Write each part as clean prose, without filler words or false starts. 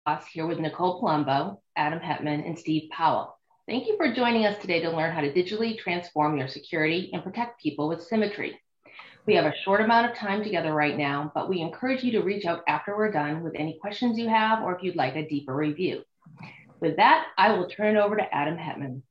Us here with Nicole Palumbo, Adam Hetman, and Steve Powell. Thank you for joining us today to learn how to digitally transform your security and protect people with Symmetry. We have a short amount of time together right now, but we encourage you to reach out after we're done with any questions you have or if you'd like a deeper review. With that, I will turn it over to Adam Hetman.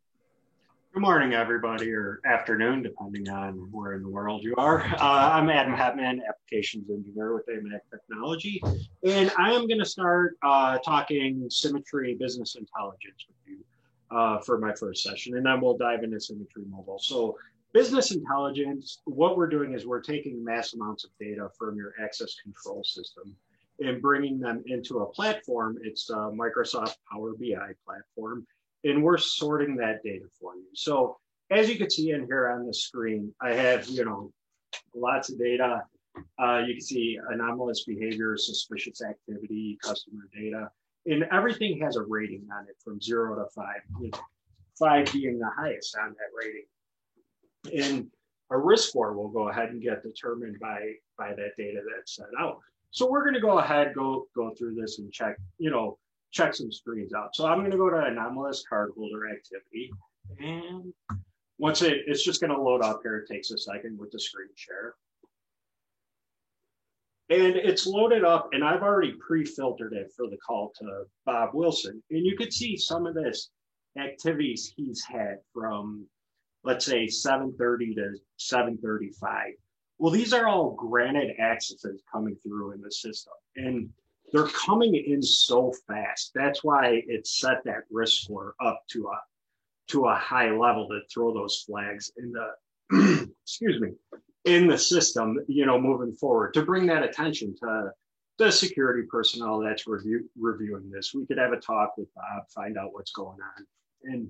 Good morning, everybody, or afternoon, depending on where in the world you are. I'm Adam Hetman, Applications Engineer with AMAC Technology, and I am going to start talking Symmetry Business Intelligence with you for my first session, and then we'll dive into Symmetry Mobile. So business intelligence, what we're doing is we're taking mass amounts of data from your access control system and bringing them into a platform. It's a Microsoft Power BI platform. And we're sorting that data for you. So as you can see in here on the screen, I have, lots of data. You can see anomalous behavior, suspicious activity, customer data, and everything has a rating on it from 0 to 5, with 5 being the highest on that rating. And a risk score will go ahead and get determined by that data that's set out. So we're going to go ahead, go through this and check some screens out. So I'm going to go to anomalous cardholder activity. And once it's just going to load up here. It takes a second with the screen share. And it's loaded up, and I've already pre-filtered it for the call to Bob Wilson. And you could see some of this activities he's had from, let's say, 7:30 to 7:35. Well, these are all granted accesses coming through in the system. And they're coming in so fast. That's why it set that risk score up to a high level to throw those flags in the in the system, moving forward, to bring that attention to the security personnel that's reviewing this. We could have a talk with Bob, find out what's going on. And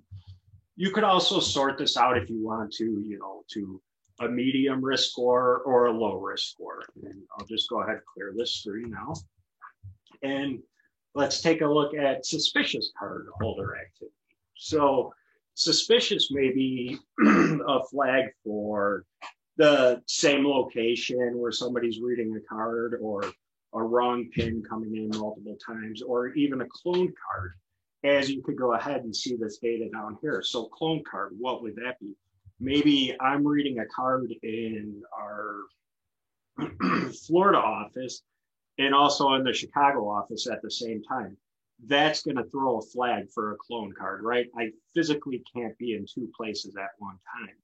you could also sort this out if you want to a medium risk score or a low risk score. And I'll just go ahead and clear this screen now. And let's take a look at suspicious cardholder activity. So suspicious may be a flag for the same location where somebody's reading a card, or a wrong PIN coming in multiple times, or even a clone card, as you could go ahead and see this data down here. So clone card, what would that be? Maybe I'm reading a card in our Florida office, and also in the Chicago office at the same time. That's going to throw a flag for a clone card, right? I physically can't be in 2 places at one time.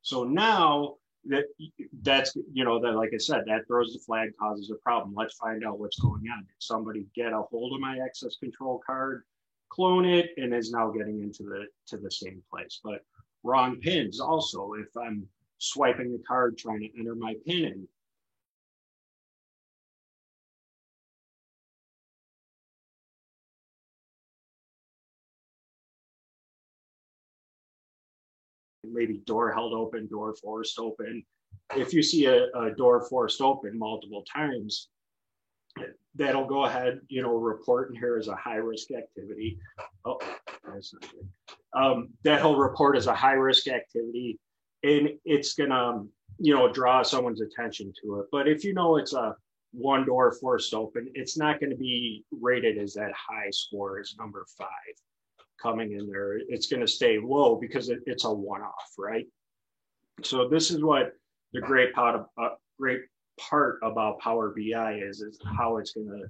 So now that's that, like I said, that throws the flag, causes a problem. Let's find out what's going on. Did somebody get a hold of my access control card, clone it, and is now getting into the same place? But wrong pins also, if I'm swiping the card trying to enter my pin in, maybe door held open, door forced open. If you see a door forced open multiple times, that'll go ahead, report in here as a high risk activity. Oh, that's not good. That'll report as a high risk activity, and it's gonna, draw someone's attention to it. But if it's a one door forced open, it's not going to be rated as that high score as number 5 coming in there. It's going to stay low because it's a one-off, right? So this is what the great part about Power BI is how it's going to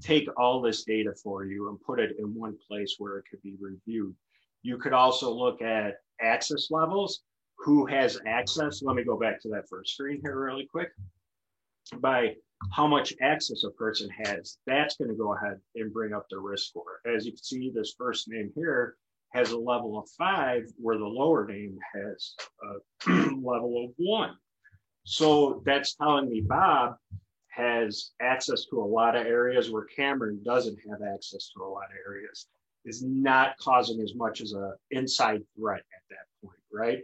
take all this data for you and put it in one place where it could be reviewed. You could also look at access levels. Who has access? Let me go back to that first screen here really quick. By how much access a person has, that's going to go ahead and bring up the risk score. As you can see, this first name here has a level of 5, where the lower name has a level of 1. So that's telling me Bob has access to a lot of areas where Cameron doesn't have access to a lot of areas, is not causing as much as an inside threat at that point, right?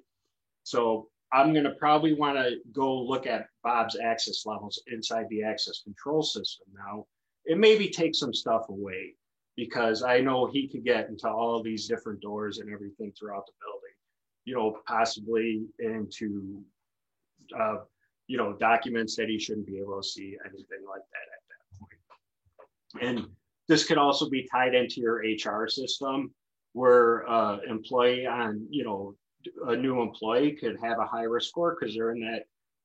So I'm going to probably want to go look at Bob's access levels inside the access control system now, and maybe take some stuff away, because I know he could get into all of these different doors and everything throughout the building, possibly into, documents that he shouldn't be able to see, anything like that at that point. And This could also be tied into your HR system where employee on, a new employee could have a high risk score because they're in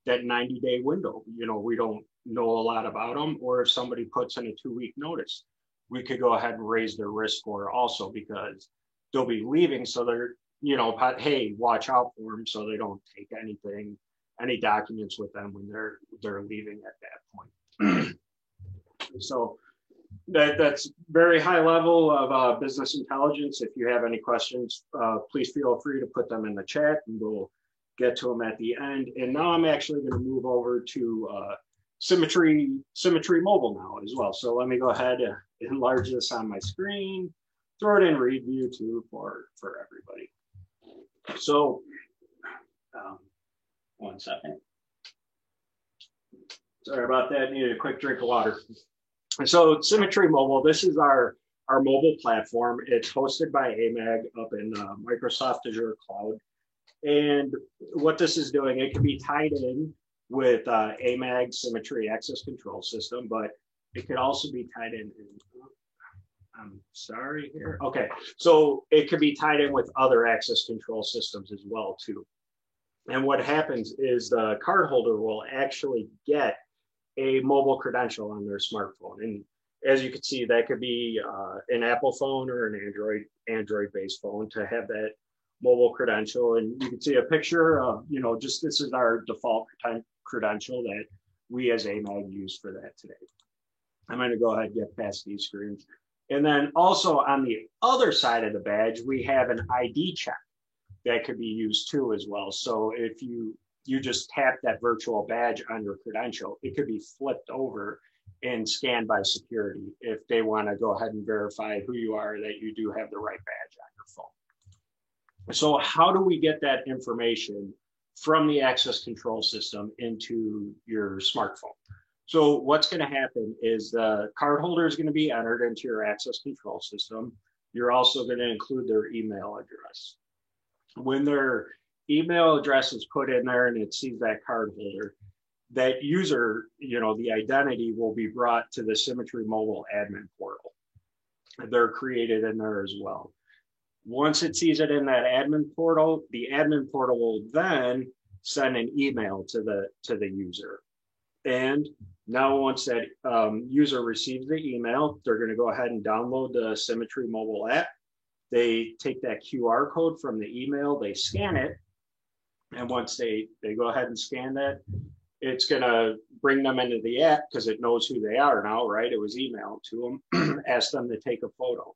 that 90-day window. We don't know a lot about them, or if somebody puts in a 2-week notice, we could go ahead and raise their risk score also because they'll be leaving. So they're, hey, watch out for them so they don't take any documents with them when they're leaving at that point. So that's very high level of business intelligence. If you have any questions, please feel free to put them in the chat and we'll get to them at the end. And now I'm actually going to move over to Symmetry Mobile now as well. So let me go ahead and enlarge this on my screen, throw it in read view too for everybody. So 1 second. Sorry about that, needed a quick drink of water. So Symmetry Mobile, this is our mobile platform. It's hosted by AMAG up in Microsoft Azure Cloud. And what this is doing, it can be tied in with AMAG Symmetry Access Control System, but it could also be tied in. I'm sorry here. Okay, so it could be tied in with other access control systems as well too. And what happens is the cardholder will actually get a mobile credential on their smartphone. And as you can see, that could be an Apple phone or an Android-based phone to have that mobile credential. And you can see a picture of, just this is our default credential that we as AMAG use for that today. I'm going to go ahead and get past these screens. And then also on the other side of the badge, we have an ID check that could be used too as well. So if you just tap that virtual badge on your credential, it could be flipped over and scanned by security if they want to go ahead and verify who you are, that you do have the right badge on your phone. So how do we get that information from the access control system into your smartphone? So what's going to happen is the cardholder is going to be entered into your access control system. You're also going to include their email address. When their email address is put in there and it sees that cardholder, that user, the identity will be brought to the Symmetry Mobile admin portal. They're created in there as well. Once it sees it in that admin portal, the admin portal will then send an email to the user. And now once that user receives the email, they're going to go ahead and download the Symmetry Mobile app. They take that QR code from the email, they scan it. And once they go ahead and scan that, it's going to bring them into the app because it knows who they are now, right? It was emailed to them, ask them to take a photo.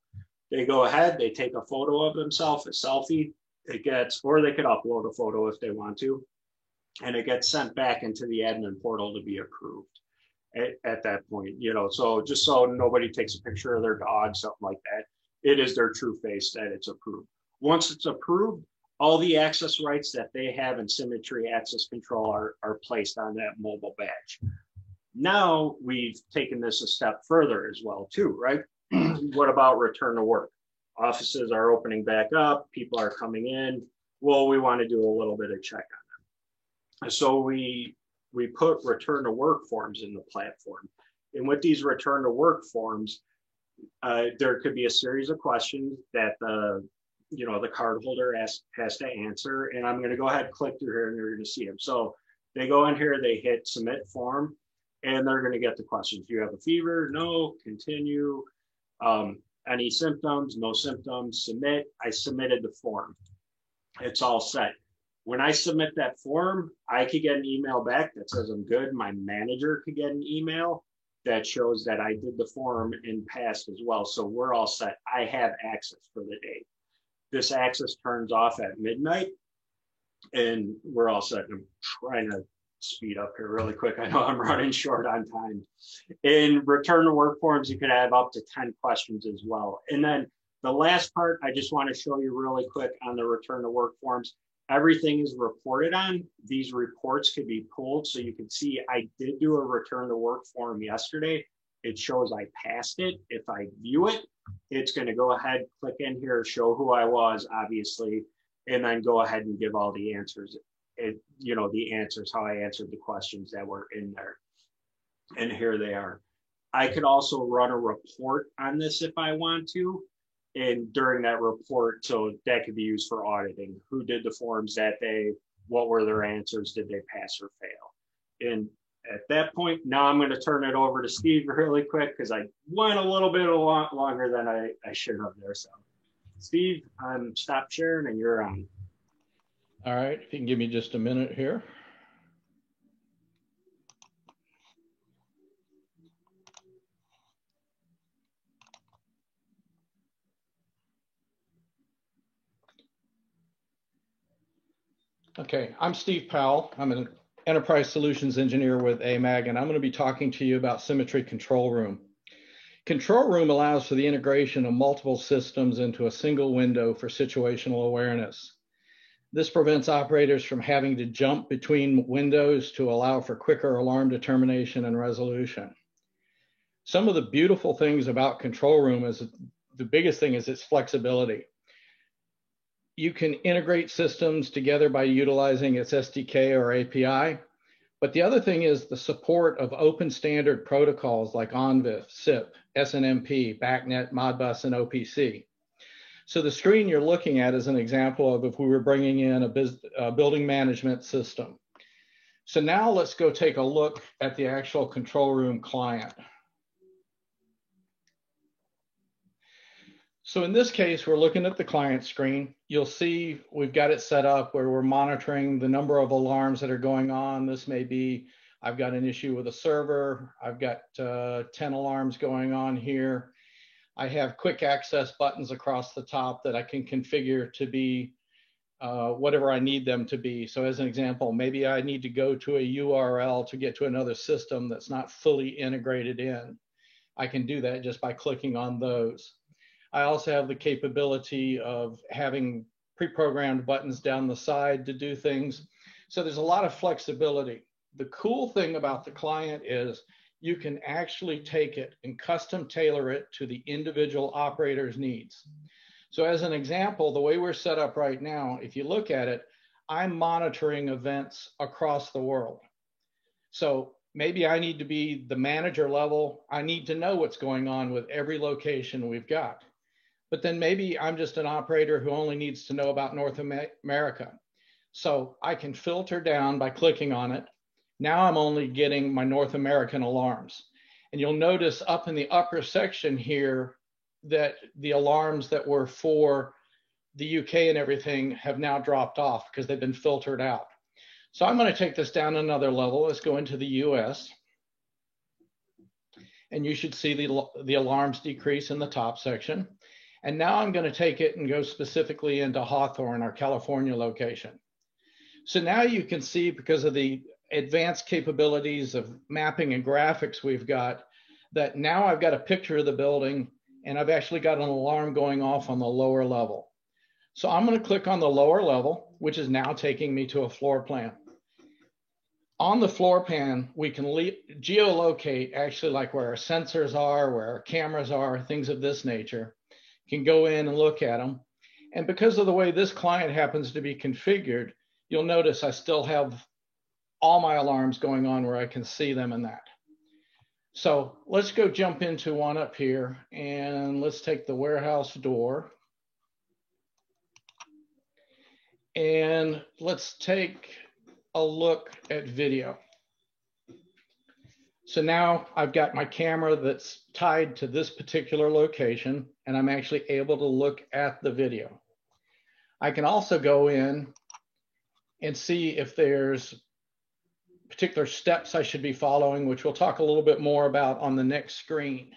They go ahead, they take a photo of themselves, a selfie. Or they could upload a photo if they want to. And it gets sent back into the admin portal to be approved at that point, so just so nobody takes a picture of their dog, something like that, it is their true face that it's approved. Once it's approved, all the access rights that they have in Symmetry Access Control are placed on that mobile badge. Now we've taken this a step further as well too, right? What about return to work? Offices are opening back up, people are coming in. Well, we want to do a little bit of check on them. So we put return to work forms in the platform. And with these return to work forms, there could be a series of questions that the cardholder has to answer. And I'm going to go ahead and click through here and you're going to see them. So they go in here, they hit submit form, and they're going to get the questions. Do you have a fever? No. Continue. Any symptoms? No symptoms. Submit. I submitted the form. It's all set. When I submit that form, I could get an email back that says I'm good. My manager could get an email that shows that I did the form and passed as well. So we're all set. I have access for the day. This access turns off at midnight and we're all set. I'm trying to speed up here really quick. I know I'm running short on time. In return to work forms, you could have up to 10 questions as well. And then the last part, I just want to show you really quick on the return to work forms. Everything is reported on. These reports could be pulled. So you can see I did do a return to work form yesterday. It shows I passed it. If I view it, it's going to go ahead, click in here, show who I was, obviously, and then go ahead and give all the answers. The answers, how I answered the questions that were in there. And here they are. I could also run a report on this if I want to. And during that report, so that could be used for auditing. Who did the forms that day? What were their answers? Did they pass or fail? And at that point, now I'm going to turn it over to Steve really quick because I went a little bit longer than I should have there. So, Steve, stop sharing and you're on. All right, if you can give me just a minute here. Okay, I'm Steve Powell. I'm an enterprise solutions engineer with AMAG, and I'm going to be talking to you about Symmetry Control Room. Control Room allows for the integration of multiple systems into a single window for situational awareness. This prevents operators from having to jump between windows to allow for quicker alarm determination and resolution. Some of the beautiful things about Control Room is the biggest thing is its flexibility. You can integrate systems together by utilizing its SDK or API. But the other thing is the support of open standard protocols like ONVIF, SIP, SNMP, BACnet, Modbus, and OPC. So the screen you're looking at is an example of if we were bringing in a building management system. So now let's go take a look at the actual Control Room client. So in this case, we're looking at the client screen. You'll see we've got it set up where we're monitoring the number of alarms that are going on. This may be, I've got an issue with a server. I've got 10 alarms going on here. I have quick access buttons across the top that I can configure to be whatever I need them to be. So as an example, maybe I need to go to a URL to get to another system that's not fully integrated in. I can do that just by clicking on those. I also have the capability of having pre-programmed buttons down the side to do things. So there's a lot of flexibility. The cool thing about the client is you can actually take it and custom tailor it to the individual operator's needs. So as an example, the way we're set up right now, if you look at it, I'm monitoring events across the world. So maybe I need to be the manager level. I need to know what's going on with every location we've got. But then maybe I'm just an operator who only needs to know about North America. So I can filter down by clicking on it. Now I'm only getting my North American alarms. And you'll notice up in the upper section here that the alarms that were for the UK and everything have now dropped off because they've been filtered out. So I'm going to take this down another level. Let's go into the US. And you should see the alarms decrease in the top section. And now I'm going to take it and go specifically into Hawthorne, our California location. So now you can see, because of the advanced capabilities of mapping and graphics we've got, that now I've got a picture of the building and I've actually got an alarm going off on the lower level. So I'm going to click on the lower level, which is now taking me to a floor plan. On the floor plan, we can geolocate actually like where our sensors are, where our cameras are, things of this nature. Can go in and look at them. And because of the way this client happens to be configured, you'll notice I still have all my alarms going on where I can see them in that. So let's go jump into one up here and let's take the warehouse door. And let's take a look at video. So now I've got my camera that's tied to this particular location, and I'm actually able to look at the video. I can also go in and see if there's particular steps I should be following, which we'll talk a little bit more about on the next screen.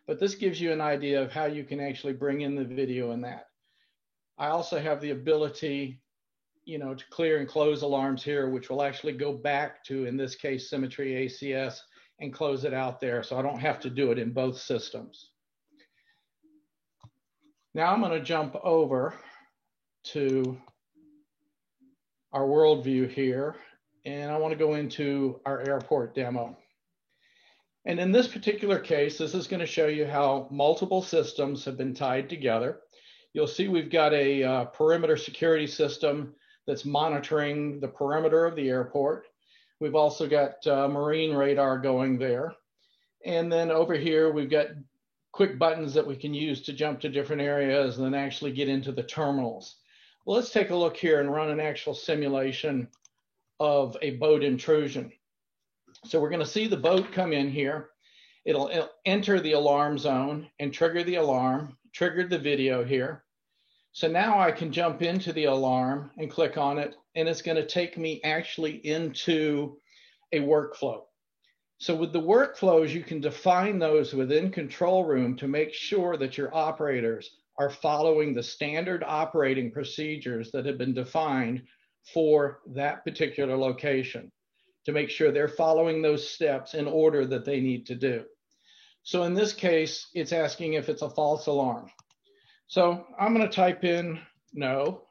But this gives you an idea of how you can actually bring in the video in that. I also have the ability, to clear and close alarms here, which will actually go back to, in this case, Symmetry ACS, and close it out there, so I don't have to do it in both systems. Now I'm going to jump over to our worldview here, and I want to go into our airport demo. And in this particular case, this is going to show you how multiple systems have been tied together. You'll see we've got a perimeter security system that's monitoring the perimeter of the airport. We've also got marine radar going there. And then over here, we've got quick buttons that we can use to jump to different areas and then actually get into the terminals. Well, let's take a look here and run an actual simulation of a boat intrusion. So we're going to see the boat come in here. It'll enter the alarm zone and trigger the alarm, triggered the video here. So now I can jump into the alarm and click on it, and it's going to take me actually into a workflow. So with the workflows, you can define those within Control Room to make sure that your operators are following the standard operating procedures that have been defined for that particular location, to make sure they're following those steps in order that they need to do. So in this case, it's asking if it's a false alarm. So I'm going to type in no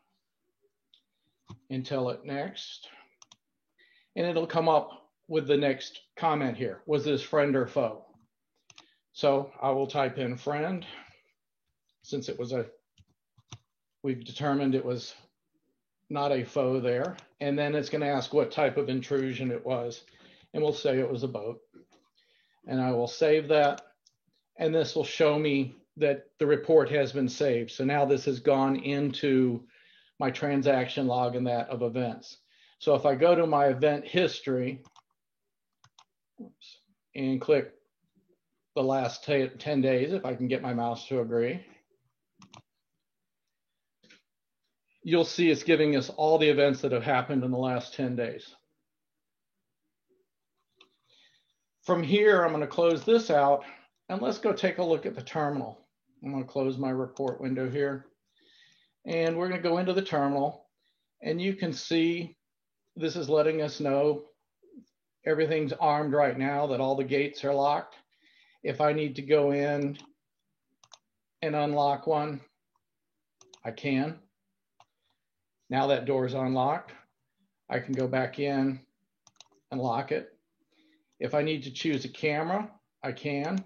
and tell it next, and it'll come up with the next comment here. Was this friend or foe? So I will type in friend, since it was we've determined it was not a foe there. And then it's going to ask what type of intrusion it was. And we'll say it was a boat. And I will save that. And this will show me that the report has been saved. So now this has gone into my transaction log and that of events. So if I go to my event history and click the last 10 days, if I can get my mouse to agree, you'll see it's giving us all the events that have happened in the last 10 days. From here, I'm going to close this out, and let's go take a look at the terminal. I'm going to close my report window here, and we're going to go into the terminal, and you can see this is letting us know everything's armed right now, that all the gates are locked. If I need to go in and unlock one, I can. Now that door is unlocked, I can go back in and lock it. If I need to choose a camera, I can.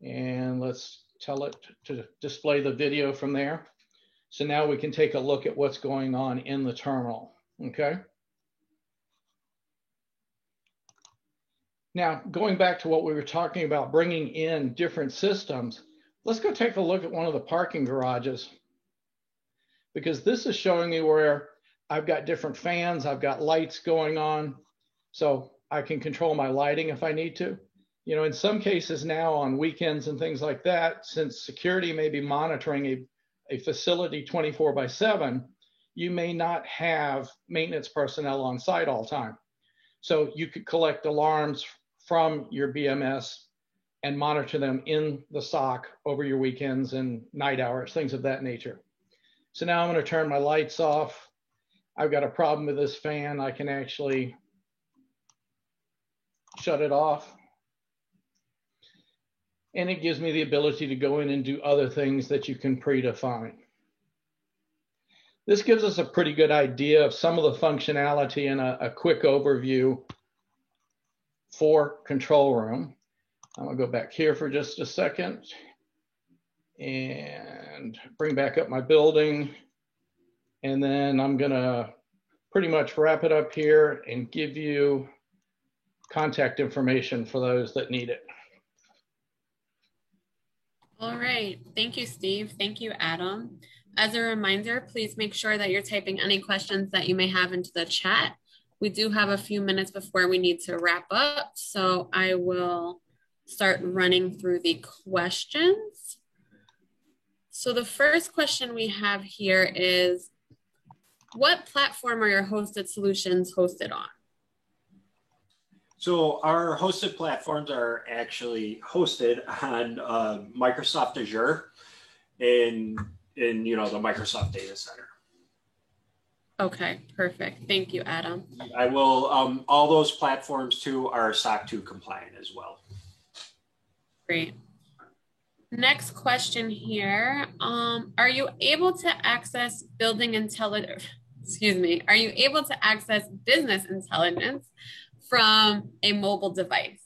And let's tell it to display the video from there. So now we can take a look at what's going on in the terminal, okay? Now, going back to what we were talking about, bringing in different systems, let's go take a look at one of the parking garages, because this is showing me where I've got different fans, I've got lights going on, so I can control my lighting if I need to. You know, in some cases now on weekends and things like that, since security may be monitoring a facility 24/7, you may not have maintenance personnel on site all the time. So you could collect alarms from your BMS and monitor them in the SOC over your weekends and night hours, things of that nature. So now I'm going to turn my lights off. I've got a problem with this fan. I can actually shut it off. And it gives me the ability to go in and do other things that you can predefine. This gives us a pretty good idea of some of the functionality and a quick overview for Control Room. I'm going to go back here for just a second and bring back up my building. And then I'm going to pretty much wrap it up here and give you contact information for those that need it. All right. Thank you, Steve. Thank you, Adam. As a reminder, please make sure that you're typing any questions that you may have into the chat. We do have a few minutes before we need to wrap up, so I will start running through the questions. So the first question we have here is, what platform are your hosted solutions hosted on? So our hosted platforms are actually hosted on Microsoft Azure in you know, the Microsoft Data Center. Okay, perfect. Thank you, Adam. I will, all those platforms too are SOC 2 compliant as well. Great. Next question here. Are you able to access building intelligence, are you able to access business intelligence from a mobile device?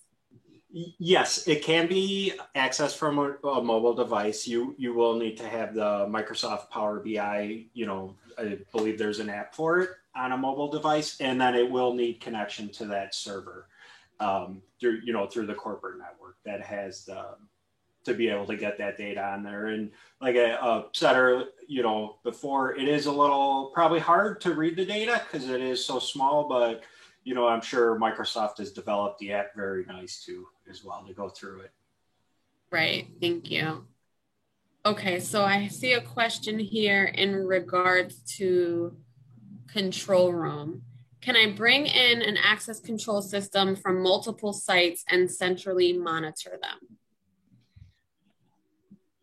Yes, it can be accessed from a mobile device. You will need to have the Microsoft Power BI, you know, I believe there's an app for it on a mobile device, and then it will need connection to that server. through, through the corporate network that has to be able to get that data on there. And like I said earlier, before, it is a little probably hard to read the data because it is so small, but I'm sure Microsoft has developed the app very nice too as well to go through it. Right, thank you. Okay, so I see a question here in regards to control room. Can I bring in an access control system from multiple sites and centrally monitor them?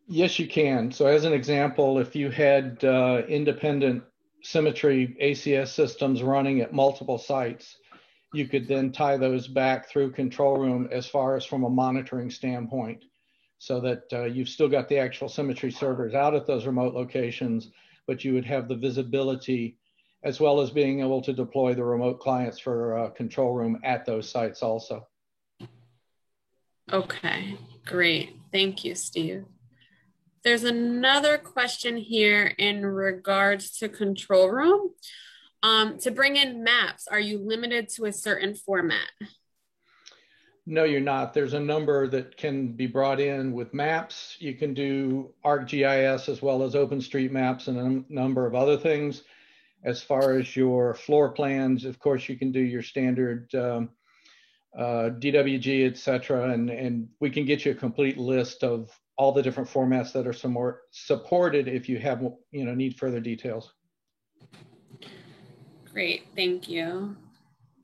Yes, you can. So as an example, if you had independent Symmetry ACS systems running at multiple sites, you could then tie those back through control room as far as from a monitoring standpoint, so that you've still got the actual Symmetry servers out at those remote locations, but you would have the visibility as well as being able to deploy the remote clients for control room at those sites also. Okay, great. Thank you, Steve. There's another question here in regards to control room. To bring in maps, are you limited to a certain format? No, you're not. There's a number that can be brought in with maps. You can do ArcGIS as well as OpenStreetMaps and a number of other things. As far as your floor plans, of course, you can do your standard DWG, et cetera, and we can get you a complete list of all the different formats that are supported if you have, need further details. Great, thank you.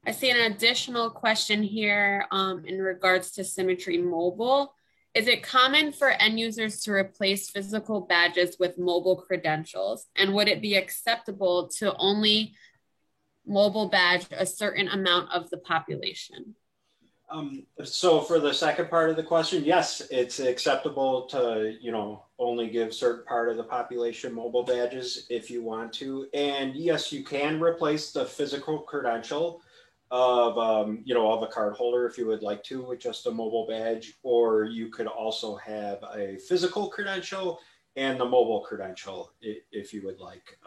I see an additional question here in regards to Symmetry Mobile. Is it common for end users to replace physical badges with mobile credentials? And would it be acceptable to only mobile badge a certain amount of the population? So for the second part of the question, yes, it's acceptable to, only give certain part of the population mobile badges if you want to. And yes, you can replace the physical credential of, of a card holder if you would like to with just a mobile badge, or you could also have a physical credential and the mobile credential if you would like.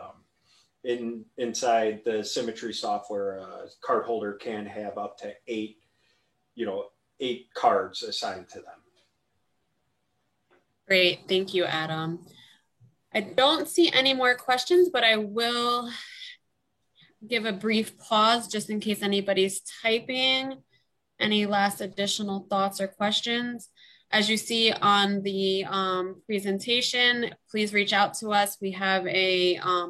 Inside the Symmetry software, a card holder can have up to 8 cards assigned to them. Great, thank you, Adam. I don't see any more questions, but I will give a brief pause just in case anybody's typing. Any last additional thoughts or questions? As you see on the presentation, please reach out to us. We have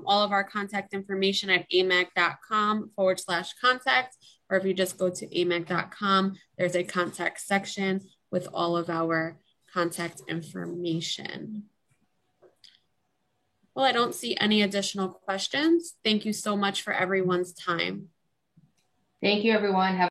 all of our contact information at amag.com/contact, or if you just go to amag.com, there's a contact section with all of our contact information. Well, I don't see any additional questions. Thank you so much for everyone's time. Thank you, everyone. Have